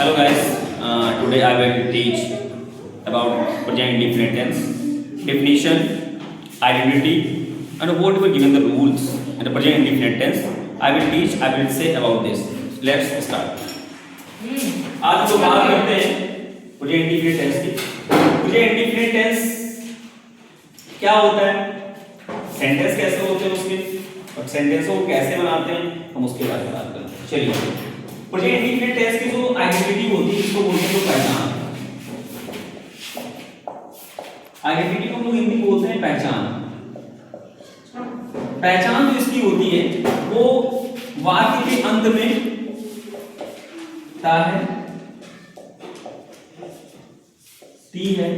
Hello guys, today I will teach about present indefinite tense, definition, identity, and what were given the rules in the present indefinite tense. I will say about this. Let's start. आज जो बात करते हैं present indefinite tense की. present indefinite tense क्या होता है? Sentence कैसे होते हैं उसके और सेंटेंस को कैसे बनाते हैं हम उसके बारे में बात करते हैं. चलिए प्रेजेंट इंडेफिनिट टेंस की जो आइडेंटिटी होती है इसको बोलते हैं पहचान. आइडेंटिटी को हम लोग हिंदी में बोलते हैं पहचान. पहचान जो इसकी होती है वो वाक्य के अंत में ता है, ती है,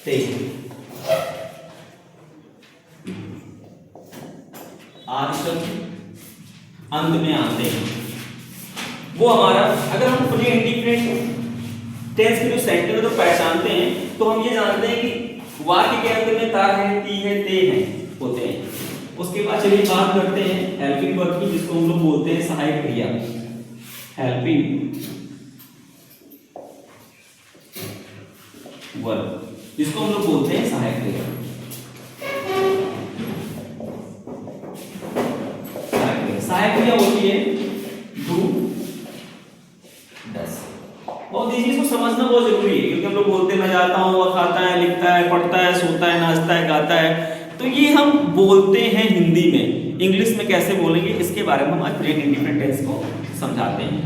ते आदि शब्द अंत में आते हैं. वो हमारा अगर हम प्रेजेंट इंडेफिनिट टेंस के जो सेंटेंस को पहचानते हैं तो हम ये जानते हैं कि वाक्य के अंत में ता है, ती है, ते है होते हैं. उसके बाद चलिए बात करते हैं हेल्पिंग वर्ब की जिसको हम लोग बोलते हैं सहायक क्रिया. हेल्पिंग वर्ब जिसको हम लोग बोलते हैं सहायक क्रिया. सहायक क्रिया होती है डू, डस. और इस चीज को समझना बहुत जरूरी है क्योंकि हम लोग बोलते हैं मैं जाता हूँ, वो खाता है, लिखता है, पढ़ता है, सोता है, नाचता है, गाता है. तो ये हम बोलते हैं हिंदी में. इंग्लिश में कैसे बोलेंगे इसके बारे में हम आज प्रेजेंट इंडेफिनिट टेंस को समझाते हैं.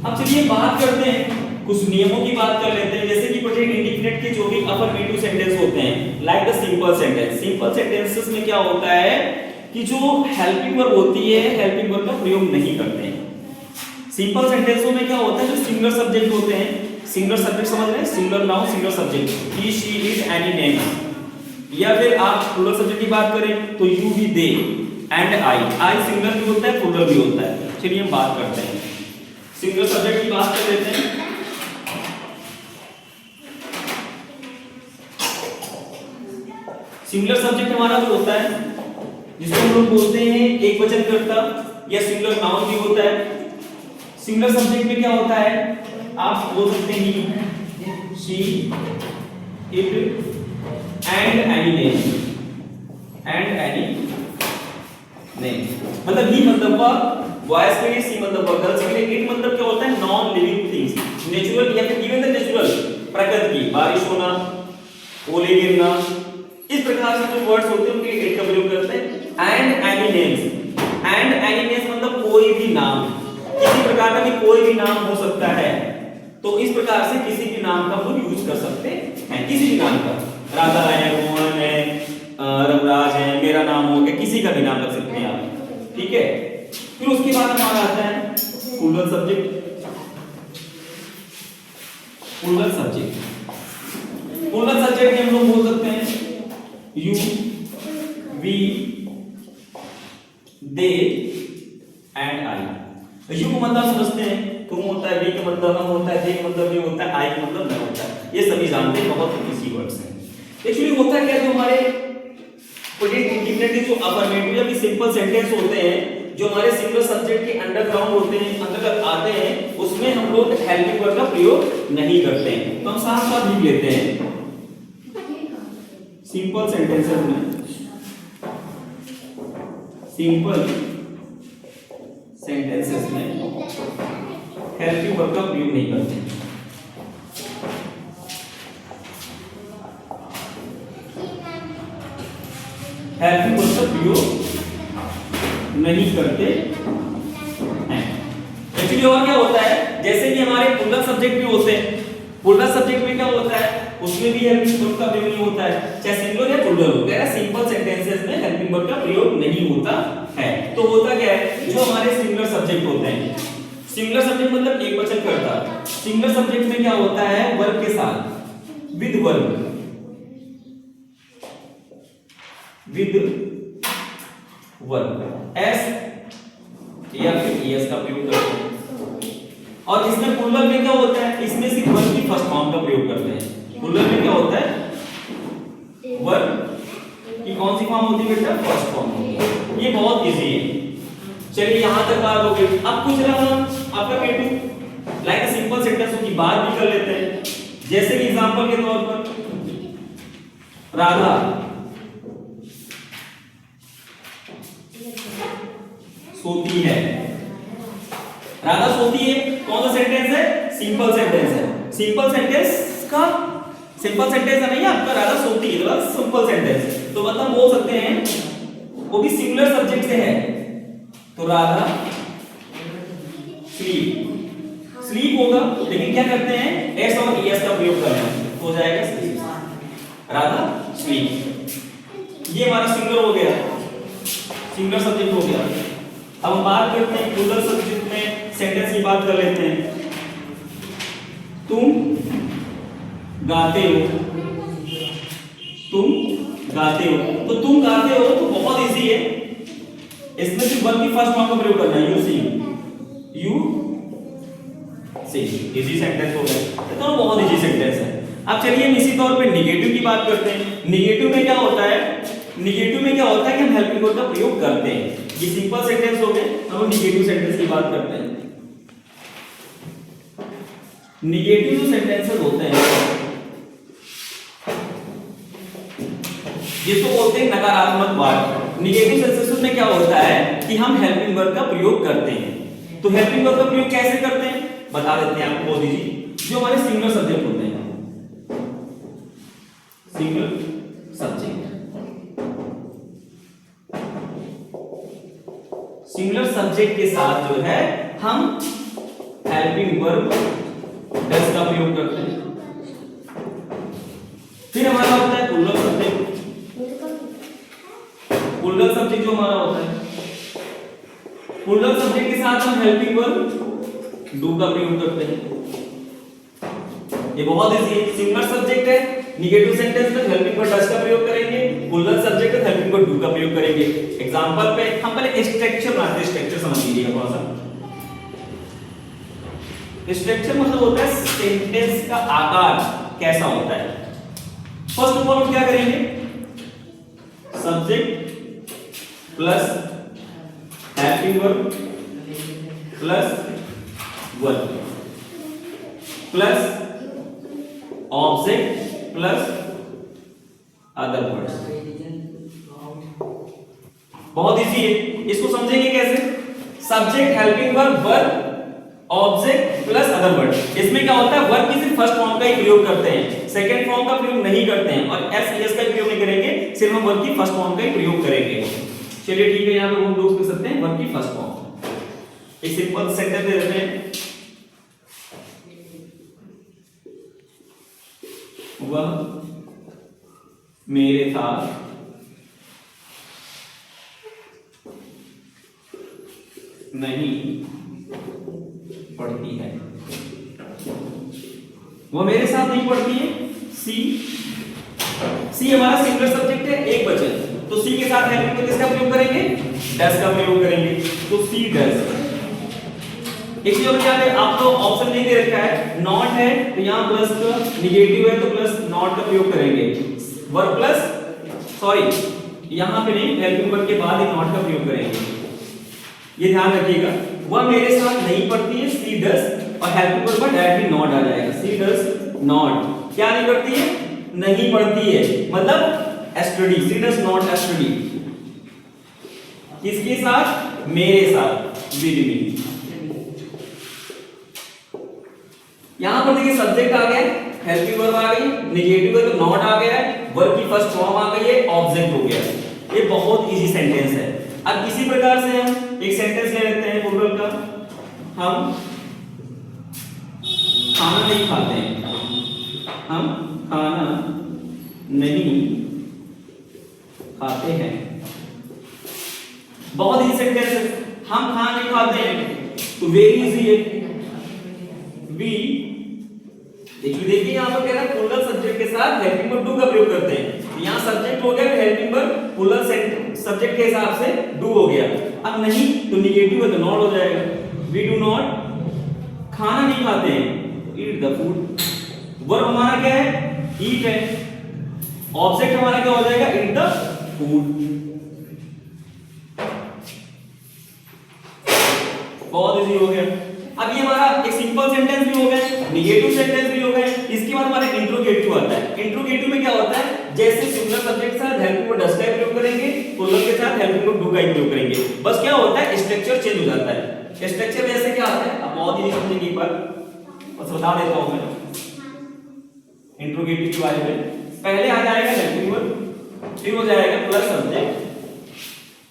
अब चलिए बात करते हैं कुछ नियमों की बात कर लेते हैं. जैसे कि प्रेजेंट इंडेफिनिट के जो भी अफर्मेटिव सेंटेंस होते हैं like the simple sentence. Simple sentences में क्या होता है कि जो हेल्पिंग वर्ब होती है हेल्पिंग वर्ब का प्रयोग नहीं करते हैं. सिंपल सेंटेंसों में क्या होता है जो सिंगुलर सब्जेक्ट होते हैं. सिंगुलर सब्जेक्ट समझ रहे हैं, singular noun singular subject, he she it any name. या फिर आप प्लूरल सब्जेक्ट की बात करें तो यू भी दे एंड आई. आई सिंगुलर भी होता है, प्लूरल भी होता है. चलिए हम बात करते हैं सिंगुलर सब्जेक्ट की बात कर लेते हैं. सिंगुलर सब्जेक्ट हमारा जो होता है जिसको हम लोग बोलते हैं एक वचन कर्ता या सिंगुलर नाउन भी होता है. सिंगुलर सब्जेक्ट में क्या होता है आप बोल सकते हैं he, she, it and any name. And any name मतलब ही मतलब बॉयज के लिए, सी मतलब गर्ल्स के लिए, इट मतलब क्या होता है नॉन लिविंग थिंग्स, नेचुरल या फिर इवन द नेचुरल, प्रकृति, बारिश होना, ओले गिरना, इस प्रकार से जो वर्ड्स होते हैं उनके इट का प्रयोग करते हैं. And any names. And any names मतलब कोई भी नाम, किसी प्रकार का भी कोई भी नाम हो सकता है. तो इस प्रकार से किसी भी नाम का हम यूज कर सकते हैं. किसी भी नाम का, राधा है, मोहन है, रमराज है, मेरा नाम हो गया, किसी का भी नाम रख सकते हैं आप. ठीक है. फिर उसके बाद हमारा आता है प्लूरल सब्जेक्ट. प्लूरल सब्जेक्ट में हम लोग बोल सकते हैं you, we, they and I. You को मतलब समझते हैं, तुम होता है, वी का मतलब हम होता है, दे का मतलब ये होता है, आई का मतलब मैं होता है. ये सभी जानते हैं, बहुत इजी वर्ड्स हैं. एक्चुअली होता क्या है जो हमारे प्रेजेंट इंडेफिनिट जो अफर्मेटिव या सिंपल सेंटेंस होते हैं जो हमारे सिंगुलर सब्जेक्ट के अंडरग्राउंड होते हैं, अंतर्गत आते हैं, उसमें हम लोग हेल्पिंग वर्ब का प्रयोग नहीं करते हैं. तो हम साफ साफ लिख लेते हैं सिंपल सेंटेंसेस में, सिंपल सेंटेंसेस में हेल्पिंग वर्ब का प्रयोग नहीं करते. हेल्पिंग वर्ब का प्रयोग नहीं करते हैं. एक्चुअली और क्या होता है जैसे कि हमारे प्लूरल सब्जेक्ट भी होते हैं. प्लूरल सब्जेक्ट में क्या होता है उसमें भी हेल्पिंग वर्ब का प्रयोग नहीं होता है, चाहे सिंगुलर या प्लूरल हो गया. सिंपल सेंटेंसेस में हेल्पिंग वर्ब का प्रयोग नहीं होता है. तो होता क्या है जो हमारे सिंगुलर सब्जेक्ट होते हैं, सिंगुलर सब्जेक्ट मतलब एक वचन कर्ता. सिंगुलर सब्जेक्ट में क्या होता है वर्ब के साथ, with verb, with verb, S या फिर एस का प्रयोग करते हैं. और इसमें प्लूरल में क्या होता है इसमें सिर्फ वर्ब की फर्स्ट फॉर्म का प्रयोग करते हैं. प्लूरल में क्या होता है वर्ब की कौन सी फॉर्म होती है बेटा, फर्स्ट फॉर्म होती है. ये बहुत इजी है. चलिए यहां तक बात हो गई. अब कुछ हम सेंटेंसों की बात भी कर लेते हैं। जैसे कि एग्जांपल के तौर पर राधा सोती है। राधा सोती है कौन सा सेंटेंस है? सिंपल सेंटेंस है। सिंपल सेंटेंस है नहीं आपका, राधा सोती है तो सिंपल सेंटेंस, तो मतलब बोल सकते हैं वो भी सिंगुलर सब्जेक्ट से है, तो राधा स्लीप होगा, लेकिन क्या करते हैं एस और ईएस का प्रयोग करना है, तो हो जाएगा स्लीप। राधा स्लीप, ये हमारा सिंगुलर हो गया, सिंगुलर सब्जेक्ट हो गया। अब हम बात करते हैं प्लूरल सब्जेक्ट में, सेंटेंस की बात कर लेते हैं। तुम गाते हो, तो तुम गाते हो तो बहुत इजी है, इसमें सिर्फ वर्ब की फर्स्ट फॉर्म का प्रयोग करना है, यू सिंग, इजी सेंटेंस हो गया, तो बहुत इजी सेंटेंस है। अब चलिए हम इसी तौर पे निगेटिव की बात करते हैं। निगेटिव में क्या होता है कि हम हेल्पिंग वर्ब का प्रयोग करते हैं। ये सिंपल सेंटेंस हो गए, हम निगेटिव सेंटेंस की बात करते हैं। निगेटिव जो सेंटेंसेस होते हैं जिसको बोलते हैं नकारात्मक वाक्य। निगेटिव सेंटेंसेस में क्या होता है कि हम हेल्पिंग वर्ब का प्रयोग करते हैं। तो हेल्पिंग वर्ब का प्रयोग कैसे करते हैं बता देते हैं आपको, बोल दीजिए। जो हमारे सिंगुलर सब्जेक्ट होते हैं, सिंगुलर सब्जेक्ट के साथ जो है हम हेल्पिंग वर्ब डज का प्रयोग करते हैं। फिर हमारा होता है प्लूरल सब्जेक्ट। प्लूरल सब्जेक्ट जो हमारा होता है, प्लूरल सब्जेक्ट के साथ हम हेल्पिंग वर्ब डू का प्रयोग करते हैं। ये बहुत इजी है, सिंगुलर सब्जेक्ट है, निगेटिव सेंटेंस में हेल्पिंग वर्ब डज का प्रयोग करेंगे, प्लूरल सब्जेक्ट में हेल्पिंग वर्ब डू का प्रयोग करेंगे। एग्जांपल पे हम पहले स्ट्रक्चर बनाते हैं, स्ट्रक्चर समझ लीजिएगा थोड़ा सा। स्ट्रक्चर मतलब होता है सेंटेंस का आकार कैसा होता है। फर्स्ट ऑफ ऑल हम क्या करेंगे, subject plus helping verb plus verb plus object plus other words. बहुत इजी है, इसको समझेंगे कैसे। Subject helping verb verb object plus other word. इसमें क्या होता है, वर्ब की सिर्फ फर्स्ट फॉर्म का ही प्रयोग करते हैं, सेकंड फॉर्म का प्रयोग नहीं करते हैं, और एस एस का प्रयोग नहीं करेंगे, सिर्फ हम वर्ब की फर्स्ट फॉर्म का ही प्रयोग करेंगे। चलिए ठीक है, यहां पे हम यूज कर सकते हैं वर्ब की फर्स्ट फॉर्म। एक सिंपल सेंटेंस दे देते हैं, वह मेरे साथ नहीं पढ़ती है। वो मेरे साथ नहीं पढ़ती है। सी हमारा सिंगुलर सब्जेक्ट है, एक वचन, तो सी के साथ हेल्पिंग वर्ब किसका प्रयोग करेंगे, डज का प्रयोग करेंगे, तो सी डज। एक चीज और याद है, आपको ऑप्शन नहीं दे रखा है, नॉट है तो यहां प्लस का, निगेटिव है तो प्लस नॉट का प्रयोग करेंगे। वर्ब प्लस सॉरी यहां पे नहीं, हेल्पिंग वर्ब के बाद ही नॉट का प्रयोग करेंगे, ये ध्यान रखिएगा। वह मेरे साथ नहीं पढ़ती है, सी डज, और हेल्पिंग वर्ब पर डायरेक्टली नॉट आ जाएगा, सी डज नॉट। क्या नहीं करती है, नहीं पढ़ती है, मतलब study, she does not study. किसके साथ, मेरे साथ, विद मी। यहां पर देखिए सब्जेक्ट आ गया, हेल्पिंग वर्ब आ गई, निगेटिव है तो नॉट आ गया है, वर्ब की फर्स्ट फॉर्म आ गई है, ऑब्जेक्ट हो गया। ये बहुत इजी सेंटेंस है। अब इसी प्रकार से हम एक सेंटेंस ले लेते हैं प्लूरल का, हम खाना नहीं खाते हैं, हम खाना नहीं खाते हैं। बहुत इजी सेंटेंस है, हम खाना नहीं खाते हैं, तो वेरी इजी है, वी। देखिए यहां पर कह रहा है प्लूरल सब्जेक्ट के साथ हेल्पिंग वर्ब डू का प्रयोग करते हैं, यहां सब्जेक्ट हो गया, हेल्पिंग वर्ब प्लूरल सब्जेक्ट के हिसाब से डू हो गया। अब नहीं तो निगेटिव है तो नॉट हो जाएगा, वी डू नॉट, खाना नहीं खाते हैं तो ईट द फूड। वर्ब हमारा क्या है, ईट है, ऑब्जेक्ट हमारा क्या हो जाएगा, ईट द फूड। बहुत इजी हो गया। अब ये हमारा एक सिंपल सेंटेंस भी हो गया, नेगेटिव सेंटेंस भी हो गए। इसके बाद हमारा इंट्रोगेटिव आता है। इंट्रोगेटिव में क्या होता है, जैसे सिंगुलर सब्जेक्ट के साथ हेल्पिंग वर्ब डज का प्रयोग करेंगे, प्लूरल के साथ हेल्पिंग वर्ब डू का प्रयोग करेंगे। बस क्या होता है, स्ट्रक्चर चेंज हो जाता है। स्ट्रक्चर में ऐसे क्या आता है, अब बहुत ही समझेंगे एक बार, बस बता देता हूं मैं इंट्रोगेटिव के बारे में। पहले आ जाएगा हेल्पिंग वर्ब, फिर हो जाएगा प्लस सब्जेक्ट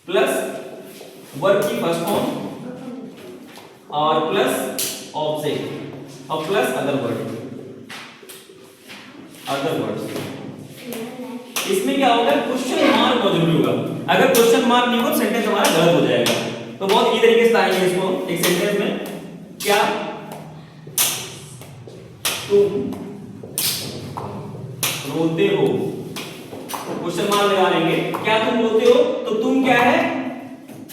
प्लस वर्ब की फर्स्ट फॉर्म और प्लस ऑब्जेक्ट और प्लस अदर वर्ड्स। इसमें क्या होगा, क्वेश्चन मार्क मौजूद होगा। अगर क्वेश्चन मार्क नहीं हो सेंटेंस हमारा गलत हो जाएगा। तो बहुत इजी तरीके से आएंगे इसको एक सेंटेंस में, क्या तुम रोते हो, क्वेश्चन मार्क लगा लेंगे। क्या तुम रोते हो, तो तुम क्या है,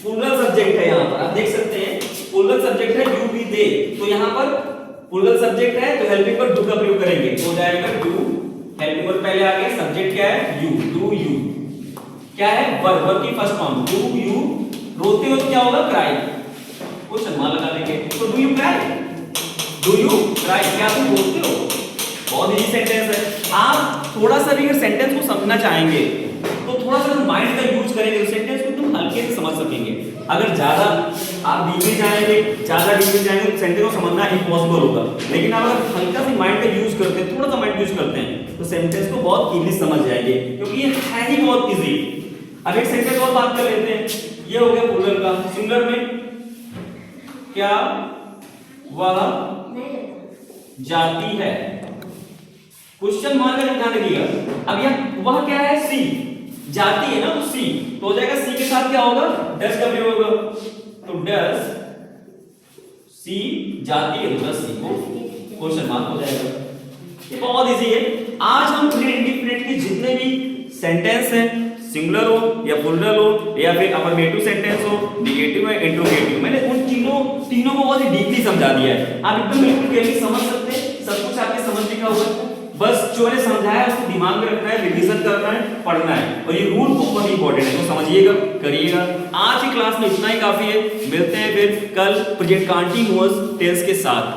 प्लूरल सब्जेक्ट है। यहां पर आप देख सकते हैं प्लूरल सब्जेक्ट है, यू भी दे, तो यहां पर प्लूरल सब्जेक्ट है तो हेल्पिंग वर्ब डू का प्रयोग करेंगे, तो हो जाएगा डू। हेल्पिंग वर्ब पहले आ गया, सब्जेक्ट क्या है, यू, डू यू। क्या है, वर्ब, वर्ब की फर्स्ट फॉर्म डू यू। रोते हो तो क्या होगा, क्राई, क्वेश्चन मार्क लगा देंगे, तो do you cry, do you cry, क्या तुम रोते हो। बहुत इजी सेंटेंस है। आप थोड़ा सा भी अगर सेंटेंस को समझना चाहेंगे तो थोड़ा सा माइंड का यूज करेंगे तो सेंटेंस को तुम हल्के से समझ सकेंगे। अगर ज्यादा आप डीप में जाएंगे, ज्यादा डीप में जाएंगे तो सेंटेंस को समझना इम्पॉसिबल होगा। लेकिन आप अगर हल्का सा माइंड का यूज करते हैं, थोड़ा सा माइंड यूज करते हैं तो सेंटेंस को बहुत इजीली समझ जाएंगे, क्योंकि ये है ही बहुत इजी। अब एक सेंटेंस और बात कर लेते हैं। ये हो गया प्लूरल का। सिंगुलर में क्या वह जाती है, क्वेश्चन मार्क का ध्यान रखिएगा। अब यह वह क्या है, सी, जाती है ना, तो सी, तो हो जाएगा सी के साथ क्या होगा, डज का प्रयोग होगा, तो डज सी जाती है, तो डज सी को क्वेश्चन मार्क हो जाएगा। ये बहुत इजी है। आज हम प्रेजेंट इंडेफिनिट के जितने भी सेंटेंस हैं, सिंगुलर हो या प्लूरल हो या फिर अफर्मेटिव सेंटेंस हो, नेगेटिव है, इंट्रोगेटिव, मैंने उन तीनों को बहुत ही डीपली समझा दिया है। आप एकदम बिल्कुल क्लियरली समझ सकते हैं, सब कुछ आपके समझने का होगा। बस जो मैंने समझाया उसको दिमाग में रखना है, रिवीजन करना है, पढ़ना है, और ये रूल बहुत इंपॉर्टेंट है, तो समझिएगा, करिएगा। आज की क्लास में इतना ही काफी है। मिलते हैं फिर कल प्रेजेंट कंटीन्यूअस टेंस के साथ।